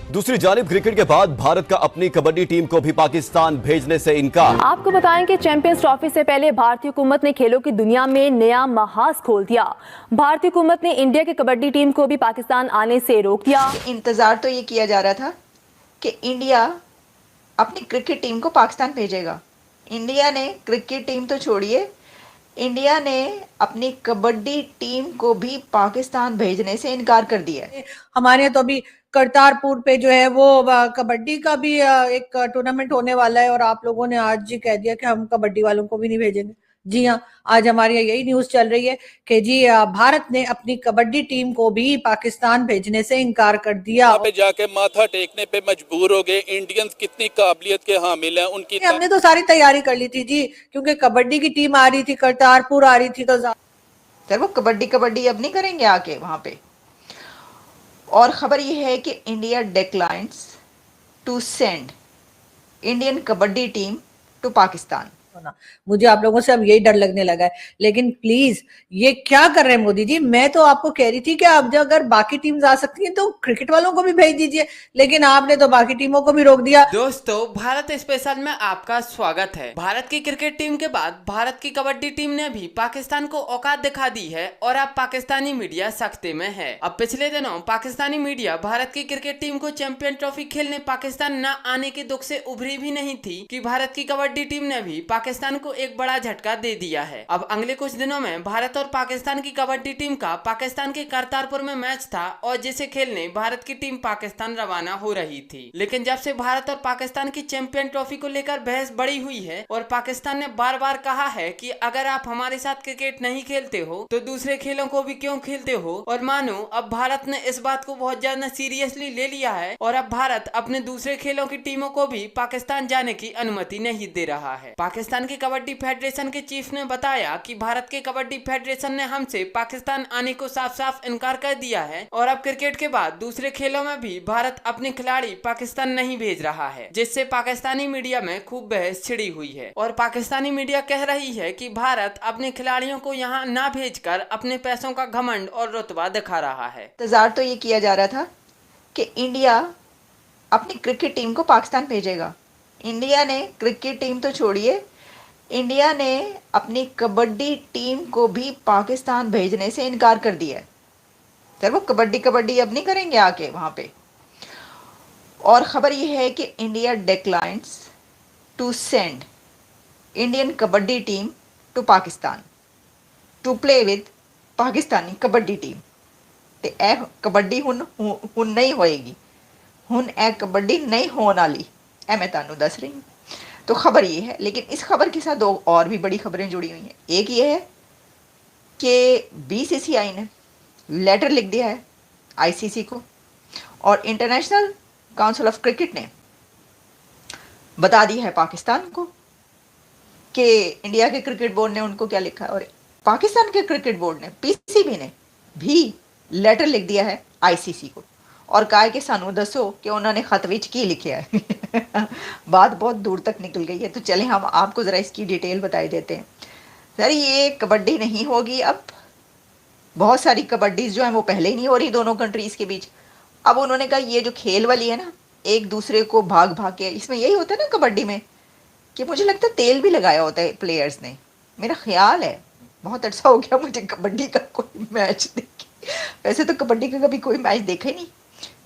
दूसरी जानिब क्रिकेट के बाद भारत का अपनी कबड्डी टीम को भी पाकिस्तान भेजने से इनकार। आपको बताएं कि चैंपियंस ट्रॉफी से पहले भारतीय हुकूमत ने खेलों की दुनिया में नया महाज खोल दिया। भारतीय हुकूमत ने इंडिया की कबड्डी टीम को भी पाकिस्तान आने से रोक दिया। इंतजार तो ये किया जा रहा था कि इंडिया अपनी क्रिकेट टीम को पाकिस्तान भेजेगा। इंडिया ने क्रिकेट टीम तो छोड़िए, इंडिया ने अपनी कबड्डी टीम को भी पाकिस्तान भेजने से इनकार कर दिया है। हमारे यहाँ तो अभी करतारपुर पे जो है वो कबड्डी का भी एक टूर्नामेंट होने वाला है और आप लोगों ने आज जी कह दिया कि हम कबड्डी वालों को भी नहीं भेजेंगे। जी हाँ, आज हमारे यहाँ यही न्यूज चल रही है कि जी भारत ने अपनी कबड्डी टीम को भी पाकिस्तान भेजने से इनकार कर दिया। वहाँ पे जाके माथा टेकने पे मजबूर हो गए। इंडियंस कितनी काबिलियत के हामिल हैं उनकी। हमने तो सारी तैयारी कर ली थी जी, क्योंकि कबड्डी की टीम आ रही थी, करतारपुर आ रही थी, तो सर वो कबड्डी अब नहीं करेंगे आके वहां पे। और खबर ये है कि India declines to send Indian kabaddi team to Pakistan. मुझे आप लोगों से अब यही डर लगने लगा है। लेकिन प्लीज ये क्या कर रहे हैं मोदी जी? मैं तो आपको कह रही थी कि आप जो अगर बाकी टीम्स आ सकती हैं तो क्रिकेट वालों को भी भेज दीजिए, लेकिन आपने तो बाकी टीमों को भी रोक दिया। दोस्तों, भारत स्पेशल में आपका स्वागत है। भारत की क्रिकेट टीम के बाद भारत की कबड्डी टीम ने भी पाकिस्तान को औकात दिखा दी है और अब पाकिस्तानी मीडिया सख्ते में है। अब पिछले दिनों पाकिस्तानी मीडिया भारत की क्रिकेट टीम को चैंपियन ट्रॉफी खेलने पाकिस्तान न आने के दुख से उभरी भी नहीं थी कि भारत की कबड्डी टीम ने भी पाकिस्तान को एक बड़ा झटका दे दिया है। अब अगले कुछ दिनों में भारत और पाकिस्तान की कबड्डी टीम का पाकिस्तान के करतारपुर में मैच था और जिसे खेलने भारत की टीम पाकिस्तान रवाना हो रही थी। लेकिन जब से भारत और पाकिस्तान की चैंपियन ट्रॉफी को लेकर बहस बड़ी हुई है और पाकिस्तान ने बार बार कहा है कि अगर आप हमारे साथ क्रिकेट नहीं खेलते हो तो दूसरे खेलों को भी क्यों खेलते हो, और मानो अब भारत ने इस बात को बहुत ज्यादा सीरियसली ले लिया है और अब भारत अपने दूसरे खेलों की टीमों को भी पाकिस्तान जाने की अनुमति नहीं दे रहा है। पाकिस्तान की कबड्डी फेडरेशन के चीफ ने बताया कि भारत के कबड्डी फेडरेशन ने हमसे पाकिस्तान आने को साफ साफ इनकार कर दिया है और अब क्रिकेट के बाद दूसरे खेलों में भी भारत अपने खिलाड़ी पाकिस्तान नहीं भेज रहा है, जिससे पाकिस्तानी मीडिया में खूब बहस छिड़ी हुई है। और पाकिस्तानी मीडिया कह रही है कि भारत अपने खिलाड़ियों को यहाँ न भेजकर अपने पैसों का घमंड और रुतबा दिखा रहा है। इंतजार तो ये किया जा रहा था कि इंडिया अपनी क्रिकेट टीम को पाकिस्तान भेजेगा। इंडिया ने क्रिकेट टीम तो छोड़िए, इंडिया ने अपनी कबड्डी टीम को भी पाकिस्तान भेजने से इनकार कर दिया है। सर वो कबड्डी अब नहीं करेंगे आके वहां पे। और खबर यह है कि India declines to send Indian kabaddi team to Pakistan to play with Pakistani kabaddi team. ते ए कबड्डी हुन नहीं होएगी, हुन ए कबड्डी नहीं होने वाली, ए मैं तानू दस रही हूँ। तो खबर ये है, लेकिन इस खबर के साथ दो और भी बड़ी खबरें जुड़ी हुई हैं। एक ये है कि बीसीसीआई ने लेटर लिख दिया है आईसीसी को और इंटरनेशनल काउंसिल ऑफ क्रिकेट ने बता दिया है पाकिस्तान को कि इंडिया के क्रिकेट बोर्ड ने उनको क्या लिखा है, और पाकिस्तान के क्रिकेट बोर्ड ने पीसीबी ने भी लेटर लिख दिया है आईसीसी को और कहा है कि सानू दसो कि उन्होंने खत विच की लिखा है। बात बहुत दूर तक निकल गई है, तो चलें हम आपको ज़रा इसकी डिटेल बताई देते हैं। सर ये कबड्डी नहीं होगी, अब बहुत सारी कबड्डीज जो हैं वो पहले ही नहीं हो रही दोनों कंट्रीज़ के बीच। अब उन्होंने कहा ये जो खेल वाली है ना, एक दूसरे को भाग भाग के, इसमें यही होता है ना कबड्डी में कि मुझे लगता है तेल भी लगाया होता है प्लेयर्स ने, मेरा ख्याल है। बहुत अच्छा हो गया मुझे कबड्डी का कोई मैच देखे। वैसे तो कबड्डी का कभी कोई मैच देखा ही नहीं,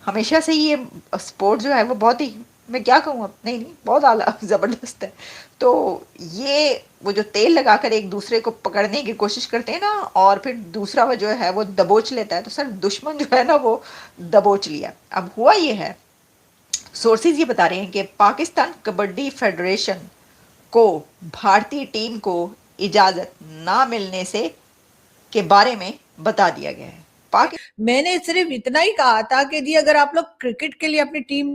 हमेशा से ही ये स्पोर्ट जो है वो बहुत ही, मैं क्या कहूँ अब, नहीं बहुत आला ज़बरदस्त है। तो ये वो जो तेल लगाकर एक दूसरे को पकड़ने की कोशिश करते हैं ना और फिर दूसरा वो जो है वो दबोच लेता है, तो सर दुश्मन जो है ना वो दबोच लिया। अब हुआ ये है, सोर्सेज ये बता रहे हैं कि पाकिस्तान कबड्डी फेडरेशन को भारतीय टीम को इजाज़त ना मिलने से के बारे में बता दिया गया है। मैंने सिर्फ इतना ही कहा था कि जी अगर आप लोग क्रिकेट के लिए अपनी टीम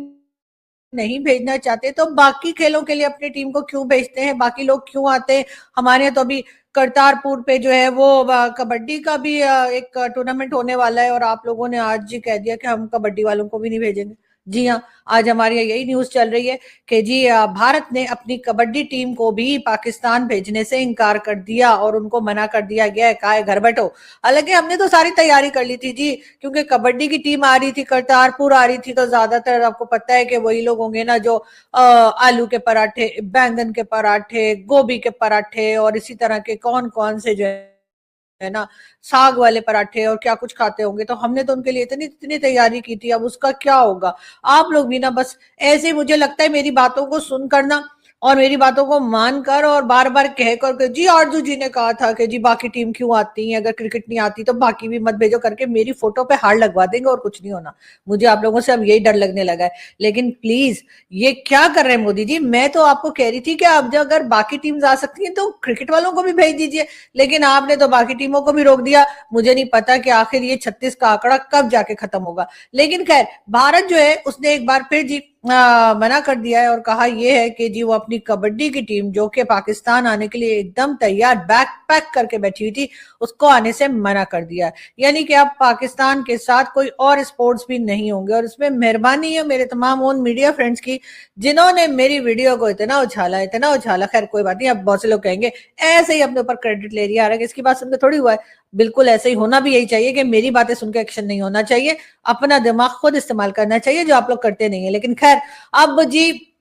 नहीं भेजना चाहते तो बाकी खेलों के लिए अपनी टीम को क्यों भेजते हैं, बाकी लोग क्यों आते हैं? हमारे यहाँ तो अभी करतारपुर पे जो है वो कबड्डी का भी एक टूर्नामेंट होने वाला है और आप लोगों ने आज जी कह दिया कि हम कबड्डी वालों को भी नहीं भेजेंगे। जी हाँ, आज हमारी यही न्यूज चल रही है कि जी भारत ने अपनी कबड्डी टीम को भी पाकिस्तान भेजने से इनकार कर दिया और उनको मना कर दिया गया है, कहा है घर बैठो। हालांकि हमने तो सारी तैयारी कर ली थी जी, क्योंकि कबड्डी की टीम आ रही थी, करतारपुर आ रही थी, तो ज्यादातर आपको पता है कि वही लोग होंगे ना जो आलू के पराठे, बैंगन के पराठे, गोभी के पराठे और इसी तरह के कौन कौन से जो है ना साग वाले पराठे और क्या कुछ खाते होंगे। तो हमने तो उनके लिए इतनी इतनी तैयारी की थी। अब उसका क्या होगा, आप लोग भी ना बस ऐसे, मुझे लगता है मेरी बातों को सुन करना और मेरी बातों को मानकर और बार बार कह कर जी आरजू जी ने कहा था कि जी बाकी टीम क्यों आती है, अगर क्रिकेट नहीं आती तो बाकी भी मत भेजो करके मेरी फोटो पे हार लगवा देंगे और कुछ नहीं होना। मुझे आप लोगों से अब यही डर लगने लगा है। लेकिन प्लीज ये क्या कर रहे हैं मोदी जी, मैं तो आपको कह रही थी कि अब जो अगर बाकी टीम्स आ सकती हैं तो क्रिकेट वालों को भी भेज दीजिए, लेकिन आपने तो बाकी टीमों को भी रोक दिया। मुझे नहीं पता कि आखिर ये 36 का आंकड़ा कब जाके खत्म होगा। लेकिन खैर भारत जो है उसने एक बार फिर जी मना कर दिया है और कहा यह है कि जी वो अपनी कबड्डी की टीम जो कि पाकिस्तान आने के लिए एकदम तैयार बैग पैक करके बैठी हुई थी, उसको आने से मना कर दिया। यानी कि अब पाकिस्तान के साथ कोई और स्पोर्ट्स भी नहीं होंगे। और इसमें मेहरबानी है मेरे तमाम उन मीडिया फ्रेंड्स की जिन्होंने मेरी वीडियो को इतना उछाला। खैर कोई बात नहीं, अब बहुत से लोग कहेंगे ऐसे ही अपने ऊपर क्रेडिट ले रही है, इसकी बात सुनकर थोड़ी हुआ है। बिल्कुल ऐसे ही होना भी यही चाहिए कि मेरी बातें सुनकर एक्शन नहीं होना चाहिए, अपना दिमाग खुद इस्तेमाल करना चाहिए, जो आप लोग करते नहीं है। लेकिन खैर अब जी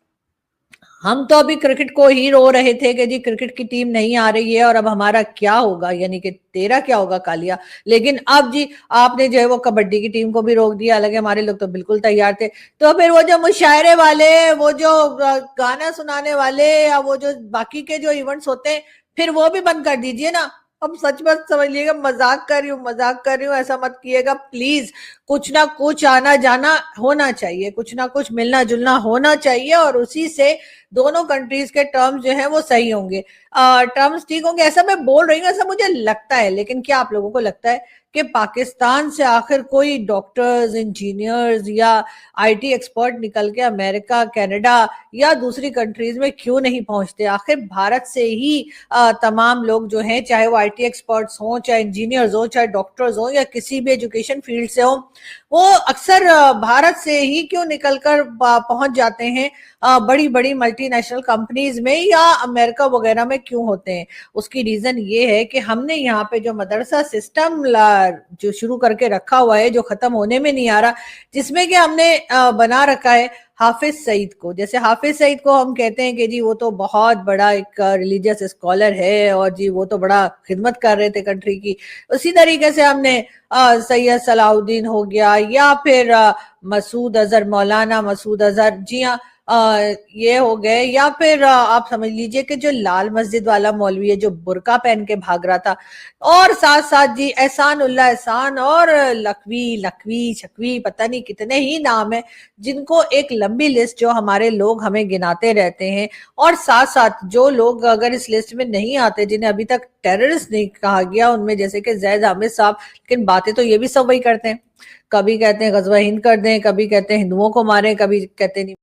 हम तो अभी क्रिकेट को ही रो रहे थे कि जी क्रिकेट की टीम नहीं आ रही है और अब हमारा क्या होगा, यानी कि तेरा क्या होगा कालिया। लेकिन अब जी आपने जो है वो कबड्डी की टीम को भी रोक दिया। हालांकि हमारे लोग तो बिल्कुल तैयार थे। तो फिर वो जो मुशायरे वाले, वो जो गाना सुनाने वाले या वो जो बाकी के जो इवेंट्स होते हैं, फिर वो भी बंद कर दीजिए ना। अब सच मत समझिएगा, मजाक कर रही हूँ, ऐसा मत किएगा प्लीज। कुछ ना कुछ आना जाना होना चाहिए, कुछ ना कुछ मिलना जुलना होना चाहिए और उसी से दोनों कंट्रीज के टर्म्स जो है वो सही होंगे, टर्म्स ठीक होंगे। ऐसा मैं बोल रही हूँ, ऐसा मुझे लगता है। लेकिन क्या आप लोगों को लगता है कि पाकिस्तान से आखिर कोई डॉक्टर्स, इंजीनियर्स या आईटी एक्सपर्ट निकल के अमेरिका, कनाडा या दूसरी कंट्रीज में क्यों नहीं पहुंचते? आखिर भारत से ही तमाम लोग जो हैं, चाहे वो आईटी एक्सपर्ट्स हों, चाहे इंजीनियर्स हो, चाहे डॉक्टर्स हो या किसी भी एजुकेशन फील्ड से हो, वो अक्सर भारत से ही क्यों निकलकर पहुंच जाते हैं बड़ी बड़ी मल्टीनेशनल कंपनीज में या अमेरिका वगैरह में क्यों होते हैं? उसकी रीजन ये है कि हमने यहाँ पे जो मदरसा सिस्टम जो शुरू करके रखा हुआ है, जो खत्म होने में नहीं आ रहा, जिसमें कि हमने बना रखा है हाफिज सईद को। जैसे हाफिज सईद को हम कहते हैं कि जी वो तो बहुत बड़ा एक रिलीजियस स्कॉलर है और जी वो तो बड़ा खिदमत कर रहे थे कंट्री की। उसी तरीके से हमने सैयद सलाउद्दीन हो गया या फिर मसूद अजहर, मौलाना मसूद अजहर, जी हाँ, ये हो गए। या फिर आप समझ लीजिए कि जो लाल मस्जिद वाला मौलवी है जो बुर्का पहन के भाग रहा था, और साथ साथ जी एहसानुल्लाह एहसान और लखवी छकवी, पता नहीं कितने ही नाम है, जिनको एक लंबी लिस्ट जो हमारे लोग हमें गिनाते रहते हैं। और साथ साथ जो लोग अगर इस लिस्ट में नहीं आते, जिन्हें अभी तक टेररिस्ट नहीं कहा गया, उनमें जैसे कि जैद हामिद साहब, लेकिन बातें तो ये भी सब वही करते हैं। कभी कहते हैं गजवा हिंद कर दें, कभी कहते हैं हिंदुओं को मारें, कभी कहते हैं